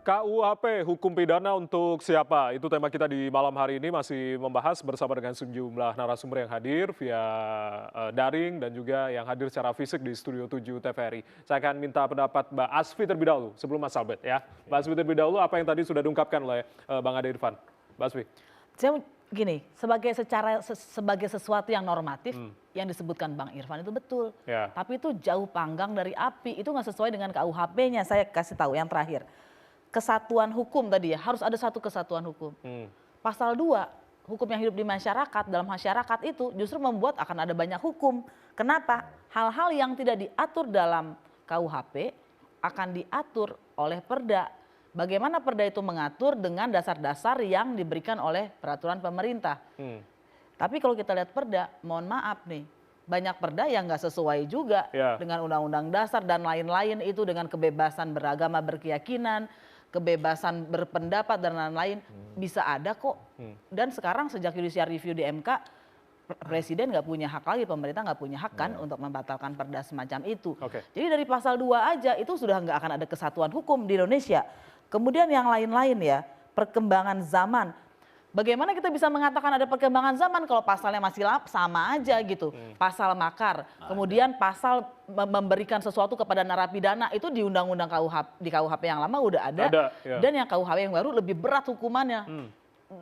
KUHP, hukum pidana untuk siapa? Itu tema kita di malam hari ini, masih membahas bersama dengan sejumlah narasumber yang hadir via daring dan juga yang hadir secara fisik di Studio 7 TVRI. Saya akan minta pendapat Mbak Asfi terlebih dahulu sebelum Mas Albert ya. Mbak Asfi terlebih dahulu, apa yang tadi sudah diungkapkan oleh Bang Ade Irfan. Mbak Asfi. Saya gini, sebagai sesuatu yang normatif yang disebutkan Bang Irfan itu betul. Ya. Tapi itu jauh panggang dari api, itu nggak sesuai dengan KUHP-nya. Saya kasih tahu yang terakhir. Kesatuan hukum tadi ya, harus ada satu kesatuan hukum. Pasal 2, hukum yang hidup di masyarakat, dalam masyarakat itu justru membuat akan ada banyak hukum. Kenapa? Hal-hal yang tidak diatur dalam KUHP akan diatur oleh Perda. Bagaimana Perda itu mengatur dengan dasar-dasar yang diberikan oleh peraturan pemerintah. Tapi kalau kita lihat Perda, mohon maaf nih, banyak Perda yang nggak sesuai juga dengan Undang-Undang Dasar dan lain-lain itu, dengan kebebasan beragama, berkeyakinan, kebebasan berpendapat dan lain-lain bisa ada kok. Dan sekarang sejak judicial review di MK, Presiden nggak punya hak lagi, pemerintah nggak punya hak kan untuk membatalkan perda semacam itu. Jadi dari pasal 2 aja itu sudah nggak akan ada kesatuan hukum di Indonesia. Kemudian yang lain-lain ya, perkembangan zaman. Bagaimana kita bisa mengatakan ada perkembangan zaman kalau pasalnya masih sama aja gitu. Pasal makar, kemudian pasal memberikan sesuatu kepada narapidana itu di Undang-Undang di KUHP yang lama udah ada dan yang KUHP yang baru lebih berat hukumannya.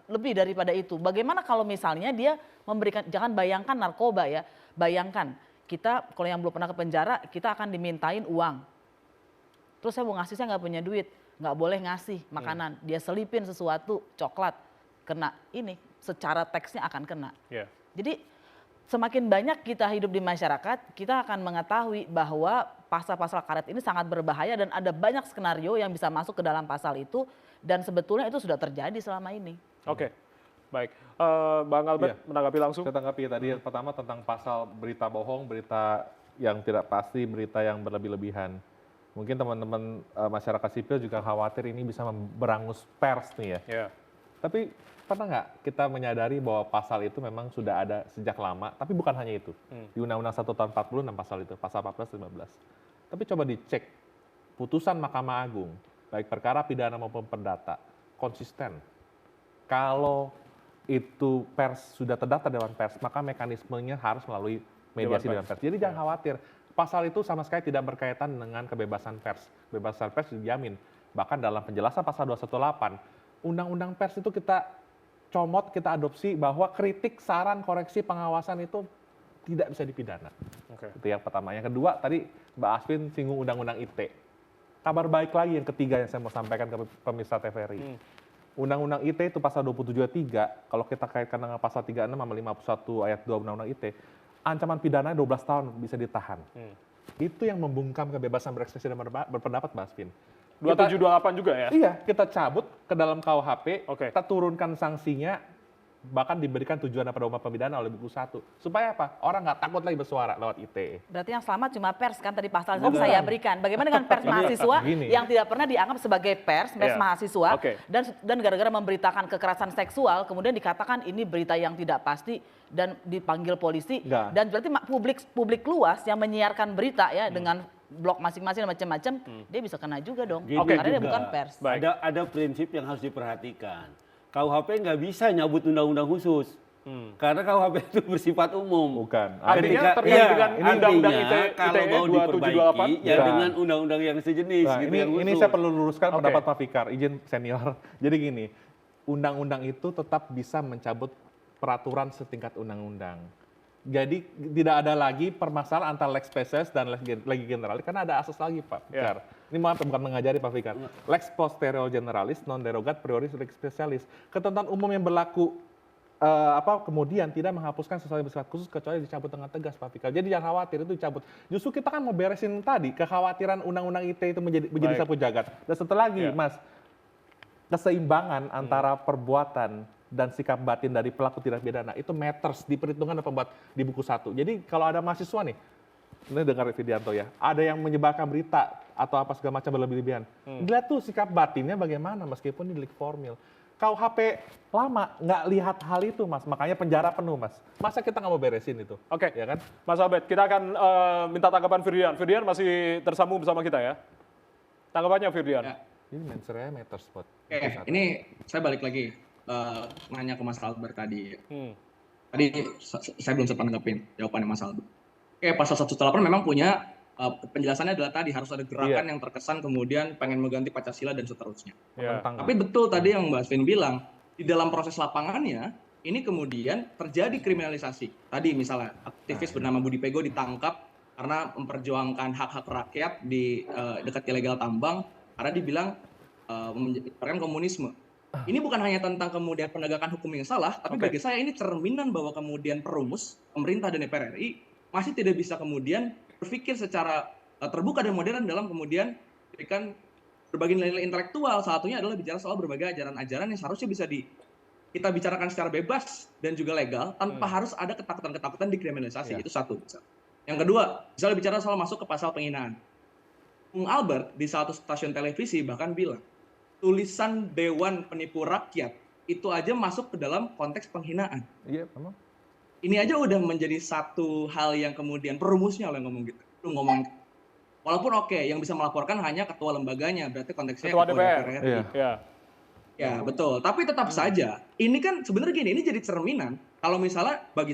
Lebih daripada itu. Bagaimana kalau misalnya dia memberikan, jangan bayangkan narkoba ya, bayangkan kita kalau yang belum pernah ke penjara kita akan dimintain uang. Terus saya mau ngasih, saya nggak punya duit, nggak boleh ngasih makanan, dia selipin sesuatu, coklat. Kena ini, secara teksnya akan kena. Jadi semakin banyak kita hidup di masyarakat, kita akan mengetahui bahwa pasal-pasal karet ini sangat berbahaya dan ada banyak skenario yang bisa masuk ke dalam pasal itu dan sebetulnya itu sudah terjadi selama ini. Oke, baik. Bang Albert menanggapi langsung? Saya tanggapi tadi yang pertama tentang pasal berita bohong, berita yang tidak pasti, berita yang berlebih-lebihan. Mungkin teman-teman masyarakat sipil juga khawatir ini bisa berangus pers nih ya. Tapi pernah nggak kita menyadari bahwa pasal itu memang sudah ada sejak lama, tapi bukan hanya itu. Di Undang-Undang 1 tahun 46 pasal itu, pasal 14 dan 15. Tapi coba dicek, putusan Mahkamah Agung, baik perkara pidana maupun perdata, konsisten. Kalau itu pers sudah terdaftar Dewan Pers, maka mekanismenya harus melalui mediasi Dewan Pers. Jadi jangan khawatir, pasal itu sama sekali tidak berkaitan dengan kebebasan pers. Kebebasan pers dijamin. Bahkan dalam penjelasan pasal 218, Undang-Undang Pers itu kita comot, kita adopsi bahwa kritik, saran, koreksi, pengawasan itu tidak bisa dipidana. Itu yang pertama. Yang kedua, tadi Mbak Asvin singgung Undang-Undang ITE. Kabar baik lagi yang ketiga yang saya mau sampaikan ke pemirsa TVRI. Undang-Undang ITE itu pasal 27 ayat 3, kalau kita kaitkan dengan pasal 36 sama 51 ayat 2 Undang-Undang ITE, ancaman pidananya 12 tahun bisa ditahan. Itu yang membungkam kebebasan berekspresi dan berpendapat, Mbak Asvin. 2728 juga ya? Iya, kita cabut ke dalam KUHP, kita turunkan sanksinya, bahkan diberikan tujuan pada umat pidana oleh buku 1. Supaya apa? Orang nggak takut lagi bersuara lewat ITE. Berarti yang selamat cuma pers kan tadi pasal itu saya berikan. Bagaimana dengan pers mahasiswa yang tidak pernah dianggap sebagai pers mahasiswa dan gara-gara memberitakan kekerasan seksual kemudian dikatakan ini berita yang tidak pasti dan dipanggil polisi dan berarti publik luas yang menyiarkan berita ya dengan blog masing-masing macam-macam, dia bisa kena juga dong. Karena dia bukan pers. Ada prinsip yang harus diperhatikan. KUHP nggak bisa nyabut undang-undang khusus. Karena KUHP itu bersifat umum. Artinya terkait dengan undang-undang ITE kalau mau diperbaiki ya dengan undang-undang yang sejenis. Nah, gitu, ini saya perlu luruskan pendapat Pak Fikar, izin senior. Jadi gini, undang-undang itu tetap bisa mencabut peraturan setingkat undang-undang. Jadi tidak ada lagi permasalahan antara lex specialis dan lex generalis karena ada asas lagi, Pak Fikar. Ini maaf bukan mengajari Pak Fikar. Lex posterior generalis non derogat prioris lex specialis. Ketentuan umum yang berlaku kemudian tidak menghapuskan sesuatu yang bersifat khusus kecuali dicabut dengan tegas, Pak Fikar. Jadi jangan khawatir itu dicabut. Justru kita kan mau beresin tadi kekhawatiran undang-undang ITE itu menjadi sapu jagat. Dan satu lagi, Mas, keseimbangan antara perbuatan dan sikap batin dari pelaku tindak pidana itu matters diperhitungkan dan pembuat di buku 1. Jadi kalau ada mahasiswa nih, ini dengar Widianto ya, ada yang menyebarkan berita atau apa segala macam berlebih-lebihan. Dilihat tuh sikap batinnya bagaimana meskipun ini delik formil. KUHP lama nggak lihat hal itu, Mas, makanya penjara penuh, Mas. Masa kita nggak mau beresin itu? Ya kan? Mas Albert, kita akan minta tanggapan Firdian. Firdian masih tersambung bersama kita ya? Tanggapannya Firdian? Ini mensernya Mattersport. Oke, ini saya balik lagi nanya ke Mas Albert tadi. Tadi saya belum sempat nanggepin jawabannya Mas Albert. Oke, pasal 118 memang punya penjelasannya adalah tadi harus ada gerakan yang terkesan kemudian pengen mengganti Pancasila dan seterusnya. Tapi betul tadi yang Mbak Asvin bilang, di dalam proses lapangannya ini kemudian terjadi kriminalisasi. Tadi misalnya aktivis bernama Budi Pego ditangkap karena memperjuangkan hak-hak rakyat di dekat ilegal tambang karena dibilang menyebarkan komunisme. Ini bukan hanya tentang kemudian penegakan hukum yang salah, tapi bagi saya ini cerminan bahwa kemudian perumus, pemerintah dan DPR RI masih tidak bisa kemudian berpikir secara terbuka dan modern dalam kemudian memberikan berbagai nilai-nilai intelektual. Salah satunya adalah bicara soal berbagai ajaran-ajaran yang seharusnya bisa kita bicarakan secara bebas dan juga legal tanpa harus ada ketakutan-ketakutan dikriminalisasi. Itu satu. Yang kedua, misalnya bicara soal masuk ke pasal penghinaan. Bung Albert di satu stasiun televisi bahkan bilang, tulisan Dewan Penipu Rakyat itu aja masuk ke dalam konteks penghinaan. Iya, memang. Ini aja udah menjadi satu hal yang kemudian perumusnya oleh ngomong gitu. Walaupun yang bisa melaporkan hanya ketua lembaganya, berarti konteksnya ketua DPR. Ya, betul. Tapi tetap saja, ini kan sebenarnya gini, ini jadi cerminan. Kalau misalnya bagi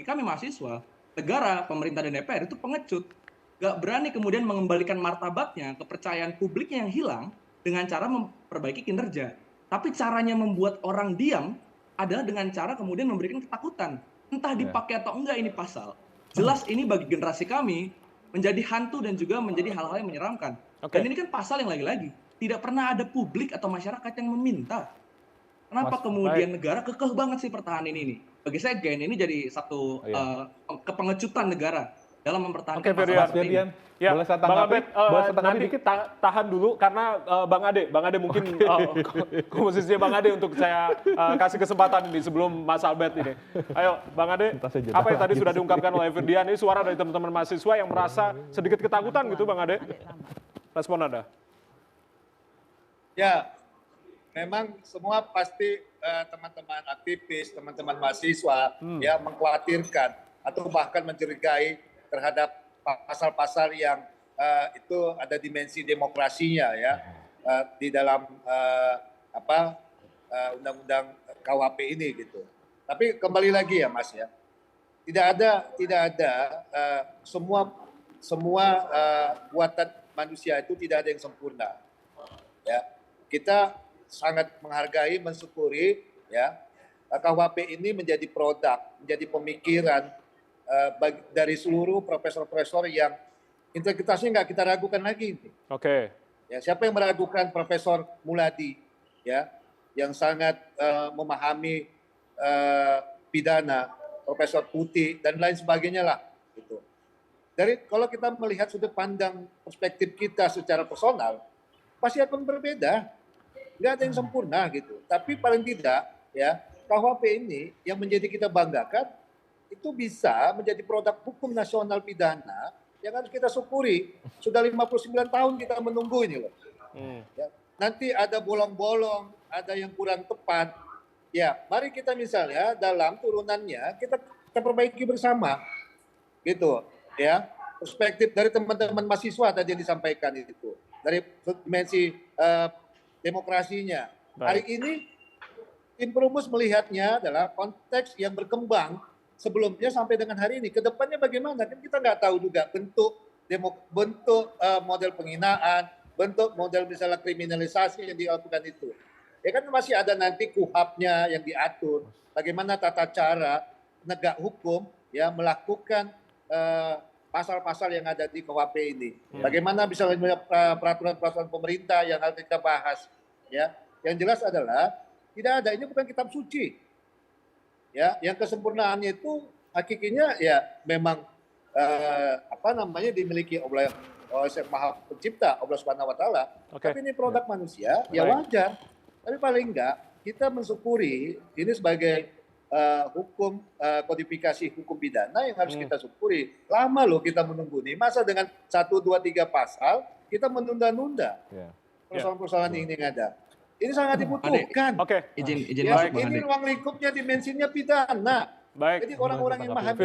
kami mahasiswa, negara, pemerintah dan DPR itu pengecut. Gak berani kemudian mengembalikan martabatnya, kepercayaan publiknya yang hilang dengan cara memperbaiki kinerja. Tapi caranya membuat orang diam adalah dengan cara kemudian memberikan ketakutan. Entah dipakai atau enggak ini pasal. Jelas ini bagi generasi kami menjadi hantu dan juga menjadi hal-hal yang menyeramkan. Dan ini kan pasal yang lagi-lagi tidak pernah ada publik atau masyarakat yang meminta. Kenapa kemudian negara kekeh banget sih pertahanan ini? Bagi saya ini jadi satu kepengecutan negara dalam mempertahankan pasal seperti ini. Ya, boleh saya Bang tanggapi? Abed, nanti dikit tahan dulu karena Bang Ade mungkin komposisinya Bang Ade untuk saya kasih kesempatan ini sebelum Mas Albert ini. Ayo Bang Ade, apa yang tadi sudah diungkapkan oleh Firdian, ini suara dari teman-teman mahasiswa yang merasa sedikit ketakutan gitu Bang Ade. Respon Anda. Ya, memang semua pasti teman-teman aktivis, teman-teman mahasiswa ya mengkhawatirkan atau bahkan mencurigai terhadap pasal-pasal yang itu ada dimensi demokrasinya ya di dalam undang-undang KUHP ini gitu. Tapi kembali lagi ya Mas ya, tidak ada semua buatan manusia itu tidak ada yang sempurna. Ya, kita sangat menghargai, mensyukuri ya KUHP ini menjadi produk, menjadi pemikiran dari seluruh profesor-profesor yang integritasnya nggak kita ragukan lagi. Ya, siapa yang meragukan Profesor Muladi ya, yang sangat memahami pidana, Profesor Putih dan lain sebagainya lah. Gitu. Kalau kita melihat sudut pandang perspektif kita secara personal, pasti akan berbeda. Nggak ada yang sempurna gitu. Tapi paling tidak ya KUHP ini yang menjadi kita banggakan itu bisa menjadi produk hukum nasional pidana yang harus kita syukuri. Sudah 59 tahun kita menunggu ini loh. Ya, nanti ada bolong-bolong, ada yang kurang tepat. Ya, mari kita misalnya dalam turunannya kita perbaiki bersama. Gitu, ya. Perspektif dari teman-teman mahasiswa tadi yang disampaikan itu. Dari dimensi demokrasinya. Hari ini tim perumus melihatnya adalah konteks yang berkembang sebelumnya sampai dengan hari ini. Kedepannya bagaimana? Kan kita nggak tahu juga bentuk model penghinaan, bentuk model misalnya kriminalisasi yang dilakukan itu. Ya kan masih ada nanti KUHP-nya yang diatur. Bagaimana tata cara penegak hukum ya melakukan pasal-pasal yang ada di KUHP ini. Bagaimana misalnya peraturan-peraturan pemerintah yang harus kita bahas. Ya, yang jelas adalah tidak ada, ini bukan kitab suci. Ya, yang kesempurnaannya itu hakikinya ya memang dimiliki oleh Sang Maha Pencipta, Allah Subhanahu wa taala. Tapi ini produk manusia, ya wajar. Tapi paling enggak kita mensyukuri ini sebagai hukum kodifikasi hukum pidana yang harus kita syukuri. Lama loh kita menunggu nih. Masa dengan 1, 2, 3 pasal kita menunda-nunda persoalan-persoalan ini yang ada. Ini sangat dibutuhkan. Izin ya, masuk, ini ruang lingkupnya dimensinya pidana. Jadi orang-orang yang memahami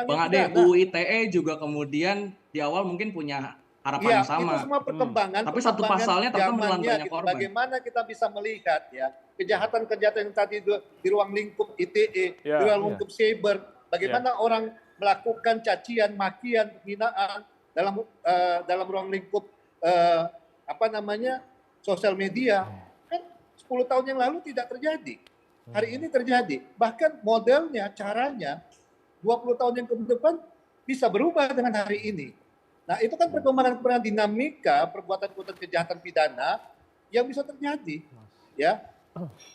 Bang Ade, UU ITE juga kemudian di awal mungkin punya harapan Iya, yang sama. itu semua perkembangan. Tapi satu perkembangan pasalnya ternyata menelan zamannya banyak gitu. korban. Bagaimana kita bisa melihat ya kejahatan-kejahatan yang tadi di ruang lingkup ITE, di ruang lingkup cyber, bagaimana orang melakukan cacian, makian, penghinaan dalam ruang lingkup sosial media. Kan 10 tahun yang lalu tidak terjadi. Hari ini terjadi. Bahkan modelnya, caranya 20 tahun yang ke depan bisa berubah dengan hari ini. Nah, itu kan perkembangan dinamika perbuatan-perbuatan kejahatan pidana yang bisa terjadi. Ya,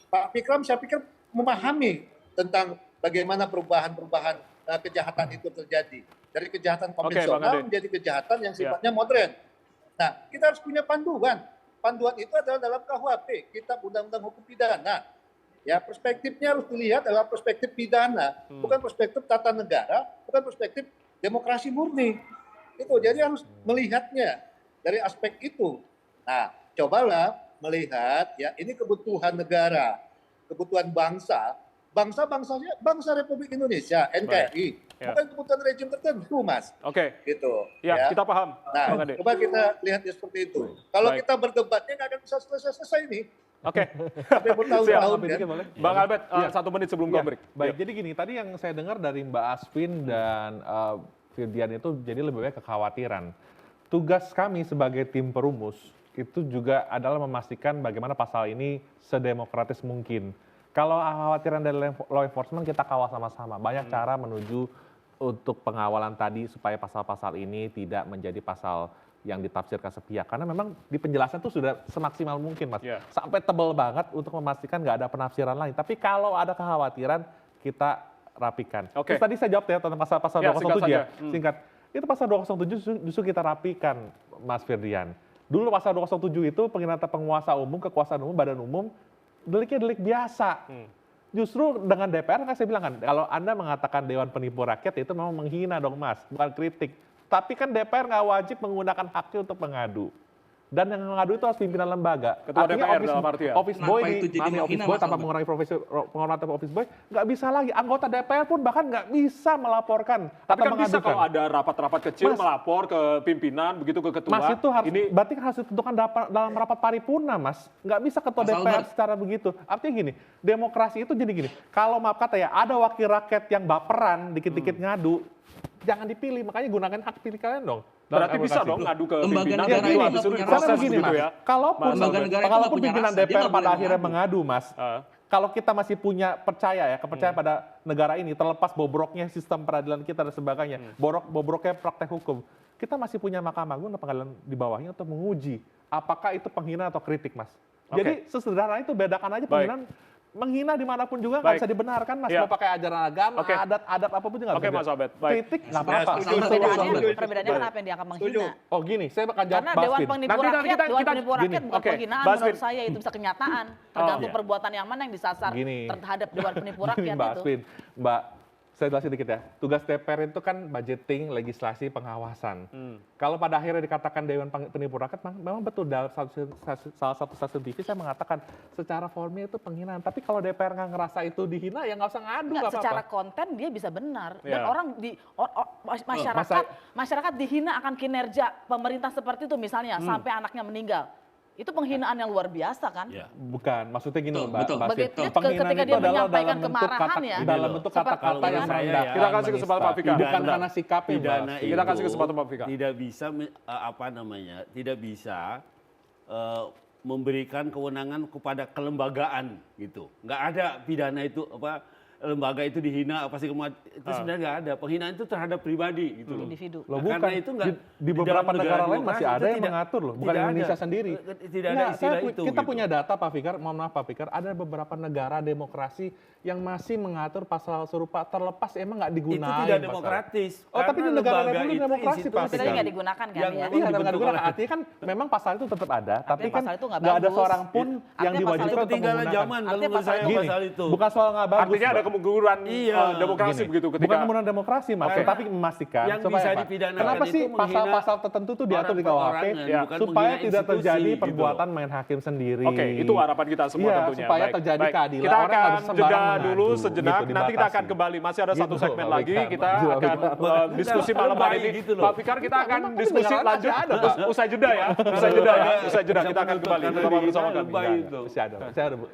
Pak Fikram, saya pikir memahami tentang bagaimana perubahan-perubahan kejahatan itu terjadi. Dari kejahatan konvensional menjadi kejahatan yang sifatnya modern. Nah, kita harus punya panduan. Panduan itu adalah dalam KUHP, Kitab Undang-Undang Hukum Pidana. Ya, perspektifnya harus dilihat adalah perspektif pidana, bukan perspektif tata negara, bukan perspektif demokrasi murni. Itu jadi harus melihatnya dari aspek itu. Nah, cobalah melihat ya ini kebutuhan negara, kebutuhan bangsa, bangsa Republik Indonesia, NKRI, bukan kebutuhan rejim tertentu, Mas. Oke. Gitu. Ya, kita paham. Nah, coba kita lihat seperti itu. Kalau kita berdebatnya nggak akan bisa selesai ini. Oke. Sampai bertahun-tahun kan. Bang Albert, 1 menit sebelum break. Baik, jadi gini, tadi yang saya dengar dari Mbak Asvin dan Firdian itu jadi lebih banyak kekhawatiran. Tugas kami sebagai tim perumus itu juga adalah memastikan bagaimana pasal ini sedemokratis mungkin. Kalau kekhawatiran dari law enforcement kita kawal sama-sama. Banyak cara menuju untuk pengawalan tadi supaya pasal-pasal ini tidak menjadi pasal yang ditafsirkan sepihak. Karena memang di penjelasan itu sudah semaksimal mungkin, Mas. Sampai tebal banget untuk memastikan nggak ada penafsiran lain. Tapi kalau ada kekhawatiran, kita rapikan. Terus tadi saya jawab ya tentang pasal 207 ya. Singkat. Itu pasal 207 justru kita rapikan, Mas Firdian. Dulu pasal 207 itu penghinaan penguasa umum, kekuasaan umum, badan umum, deliknya delik biasa. Justru dengan DPR kan saya bilang kan, kalau Anda mengatakan Dewan Penipu Rakyat itu memang menghina dong, Mas, bukan kritik. Tapi kan DPR nggak wajib menggunakan haknya untuk mengadu. Dan yang mengadu itu harus pimpinan lembaga. Ketua DPR dalam artian. Office boy tanpa mengurangi penghormatan office boy, nggak bisa lagi. Anggota DPR pun bahkan nggak bisa melaporkan. Tapi kan bisa kalau ada rapat-rapat kecil melapor ke pimpinan, begitu ke ketua. Mas itu harus, berarti harus ditentukan dalam rapat paripurna, Mas. Nggak bisa ketua DPR secara begitu. Artinya gini, demokrasi itu jadi gini, kalau maaf kata ya, ada wakil rakyat yang baperan, dikit-dikit ngadu, jangan dipilih, makanya gunakan hak pilih kalian dong. Berarti bisa dong ngadu ke pimpinan negara ini habis itu diproses gitu ya. Kalaupun pimpinan DPR pada akhirnya mengadu, Mas, kalau kita masih punya kepercayaan pada negara ini, terlepas bobroknya sistem peradilan kita dan sebagainya, bobroknya praktek hukum, kita masih punya Mahkamah Agung dan pengadilan di bawahnya untuk menguji apakah itu penghinaan atau kritik, Mas. Jadi sesederhana itu bedakan aja penghinaan. Menghina dimanapun juga nggak bisa dibenarkan, Mas. Mau pakai ajaran agama, adat apapun juga nggak bisa. Mas Albert. Kritik nggak apa-apa. Perbedaannya kenapa yang dianggap menghina? Oh gini, saya akan jawab Karena Dewan Penipu Rakyat bukan penghinaan menurut saya, itu bisa kenyataan. Tergantung perbuatan yang mana yang disasar terhadap Dewan Penipu Rakyat Mbak itu. Asvin, Mbak, saya jelasin dikit ya. Tugas DPR itu kan budgeting, legislasi, pengawasan. Kalau pada akhirnya dikatakan Dewan Penipu Rakyat, memang betul dalam salah satu stasiun TV saya mengatakan secara formil itu penghinaan. Tapi kalau DPR nggak ngerasa itu dihina, ya nggak usah ngadu, nggak apa-apa. Secara konten dia bisa benar. Dan orang masyarakat dihina akan kinerja pemerintah seperti itu misalnya sampai anaknya meninggal. Itu penghinaan yang luar biasa kan? Bukan, maksudnya gini loh, Mbak. Ketika dia menyampaikan kemarahan ya. Dalam bentuk kata-kata yang rendah. Kita kasih kesempatan Pak Fikar. Bukan karena sikapnya, Mbak. Kita kasih kesempatan Pak Fikar. Tidak bisa tidak bisa memberikan kewenangan kepada kelembagaan gitu. Nggak ada pidana itu lembaga itu dihina apa sih itu sebenarnya nggak ada. Penghinaan itu terhadap pribadi gitu loh. Individu. Loh, bukan, karena itu nggak di beberapa negara lain masih ada yang mengatur loh, bukan Indonesia sendiri. Tidak ada istilah itu. Kita punya data Pak Fikar, mohon maaf Pak Fikar, ada beberapa negara demokrasi yang masih mengatur pasal serupa terlepas emang nggak digunakan. Itu tidak demokratis. Oh, tapi di negara Republik demokrasi Pak Fikar. Tapi nggak digunakan kan ya? Iya, nggak digunakan. Artinya kan memang pasal itu tetap ada, tapi kan nggak ada seorang pun yang diwajibkan untuk menggunakan. Zaman kalau menurut saya pasal itu. Bukan soal nggak bagus. Artinya ada kemunduran demokrasi Gini, begitu bukan ketika kemunduran demokrasi, Mas, tapi memastikan Yang supaya bisa apa? dipidanakan Kenapa sih itu menghina pasal-pasal tertentu tuh diatur di KUHP orang-perorangan, bukan supaya menghina tidak terjadi institusi, gitu perbuatan main hakim sendiri. Oke, itu harapan kita semua Iya, tentunya. supaya Baik, terjadi baik. keadilan. Kita Orang nggak akan bisa jeda sembarang dulu mengadu, sejenak, gitu, nanti kita akan dibatasi. kembali. Masih ada satu Gitu, segmen Pak lagi, Fikar. kita Gitu, Pak akan Fikar. diskusi malam hari ini. Gitu loh. Pak Fikar, kita akan Memang diskusi kedengaran lanjut masih ada, Pak. usai jeda ya. Usai jeda ya. Usai jeda, kita akan kembali. Tetap bersama kami. Lebay itu. Masih ada, Bu.